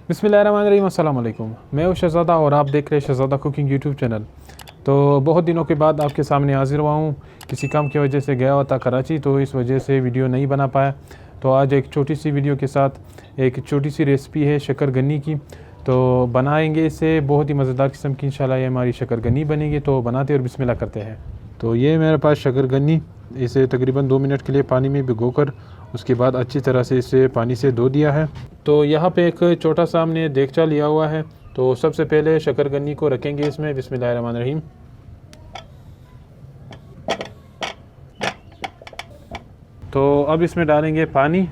बिस्मिल्लाहिर्रहमानिर्रहीम, अस्सलाम वालेकुम। मैं हूं शहज़ादा और आप देख रहे हैं शहज़ादा कुकिंग यूट्यूब चैनल। तो बहुत दिनों के बाद आपके सामने हाज़िर हुआ हूं। किसी काम की वजह से गया हुआ था कराची, तो इस वजह से वीडियो नहीं बना पाया। तो आज एक छोटी सी वीडियो के साथ एक छोटी सी रेसिपी है शकरगन्नी की, तो बनाएंगे इसे। बहुत ही मज़ेदार किस्म की इंशाल्लाह ये हमारी शकरगन्नी बनेगी। तो बनाते और बिस्मिल्लाह करते हैं। तो ये मेरे पास शकरगन्नी, इसे तकरीबन 2 मिनट के लिए पानी में भिगोकर उसके बाद अच्छी तरह से इसे पानी से धो दिया है। तो यहाँ पे एक छोटा सा हमने देगचा लिया हुआ है। तो सबसे पहले शकरगन्नी को रखेंगे इसमें। बिस्मिल्लाहिर्रहमानिर्रहीम। तो अब इसमें डालेंगे पानी,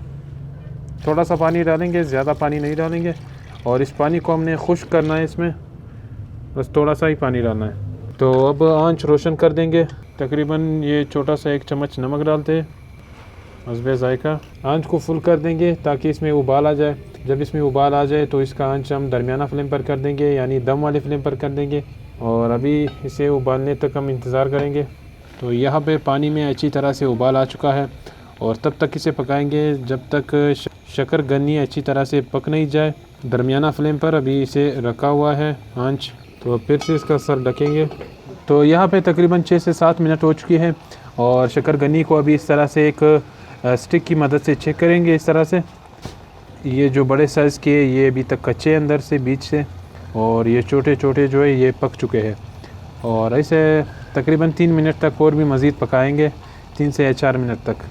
थोड़ा सा पानी डालेंगे, ज़्यादा पानी नहीं डालेंगे। और इस पानी को हमने खुश्क करना है, इसमें बस थोड़ा सा ही पानी डालना है। तो अब आंच रोशन कर देंगे। तकरीबन ये छोटा सा 1 चम्मच नमक डालते हैं, हस्बे ज़ायका। आंच को फुल कर देंगे ताकि इसमें उबाल आ जाए। जब इसमें उबाल आ जाए तो इसका आंच हम दरमियाना फ्लेम पर कर देंगे, यानी दम वाले फ्लेम पर कर देंगे। और अभी इसे उबालने तक हम इंतज़ार करेंगे। तो यहाँ पे पानी में अच्छी तरह से उबाल आ चुका है और तब तक इसे पकाएंगे जब तक शकरगन्नी अच्छी तरह से पक नहीं जाए। दरमियाना फ्लेम पर अभी इसे रखा हुआ है आंच। तो फिर से इसका सर ढकेंगे। तो यहाँ पे तकरीबन 6 से 7 मिनट हो चुकी है और शकरगन्नी को अभी इस तरह से एक स्टिक की मदद से चेक करेंगे। इस तरह से ये जो बड़े साइज़ के ये अभी तक कच्चे अंदर से बीच से, और ये छोटे छोटे जो है ये पक चुके हैं। और ऐसे तकरीबन 3 मिनट तक और भी मज़ीद पकाएंगे, 3 से 4 मिनट तक।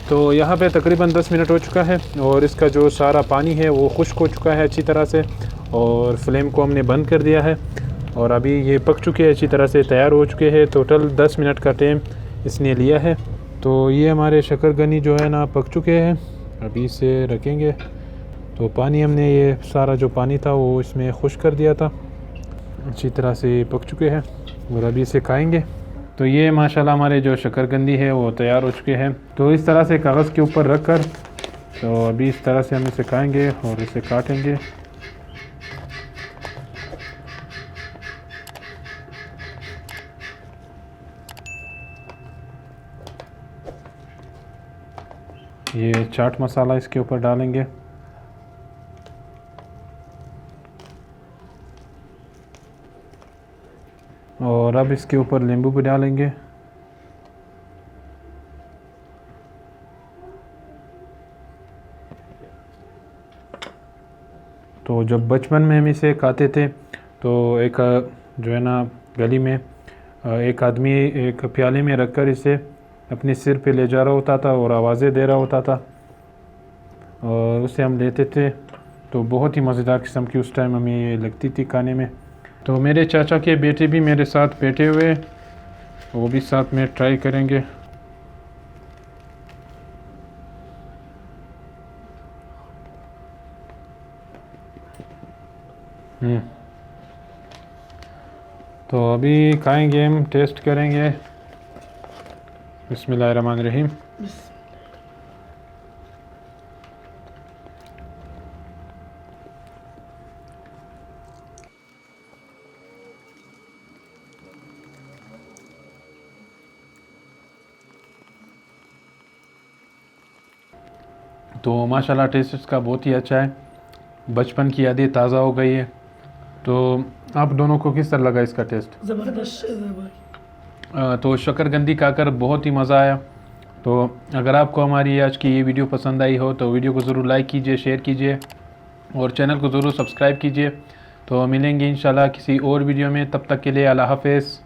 तो यहाँ पे तकरीबन 10 मिनट हो चुका है और इसका जो सारा पानी है वो खुश्क हो चुका है अच्छी तरह से। और फ्लेम को हमने बंद कर दिया है और अभी ये पक चुके हैं, अच्छी तरह से तैयार हो चुके हैं। टोटल 10 मिनट का टाइम इसने लिया है। तो ये हमारे शकरगन्नी जो है ना पक चुके हैं। अभी इसे रखेंगे। तो पानी हमने ये सारा जो पानी था वो इसमें खुश्क कर दिया था, अच्छी तरह से पक चुके हैं और अभी इसे खाएंगे। तो ये माशाल्लाह हमारे जो शकरगन्नी है वो तैयार हो चुके हैं। तो इस तरह से कागज़ के ऊपर रख कर, तो अभी इस तरह से हम इसे खाएंगे और इसे काटेंगे। ये चाट मसाला इसके ऊपर डालेंगे और अब इसके ऊपर नींबू भी डालेंगे। तो जब बचपन में हम इसे खाते थे तो एक जो है ना गली में एक आदमी एक प्याले में रखकर इसे अपने सिर पे ले जा रहा होता था और आवाज़ें दे रहा होता था और उसे हम लेते थे। तो बहुत ही मज़ेदार किस्म की उस टाइम हमें ये लगती थी खाने में। तो मेरे चाचा के बेटे भी मेरे साथ बैठे हुए, वो भी साथ में ट्राई करेंगे। तो अभी खाएंगे, हम टेस्ट करेंगे। बिस्मिल्लाहिर्रहमानिर्रहीम। तो माशाल्लाह टेस्ट इसका बहुत ही अच्छा है, बचपन की यादें ताज़ा हो गई है। तो आप दोनों को किस तरह लगा इसका टेस्ट? ज़बरदस्त है भाई। तो शकरगंदी खाकर बहुत ही मज़ा आया। तो अगर आपको हमारी आज की ये वीडियो पसंद आई हो तो वीडियो को ज़रूर लाइक कीजिए, शेयर कीजिए और चैनल को ज़रूर सब्सक्राइब कीजिए। तो मिलेंगे इंशाल्लाह किसी और वीडियो में, तब तक के लिए अल्लाह हाफ़िज़।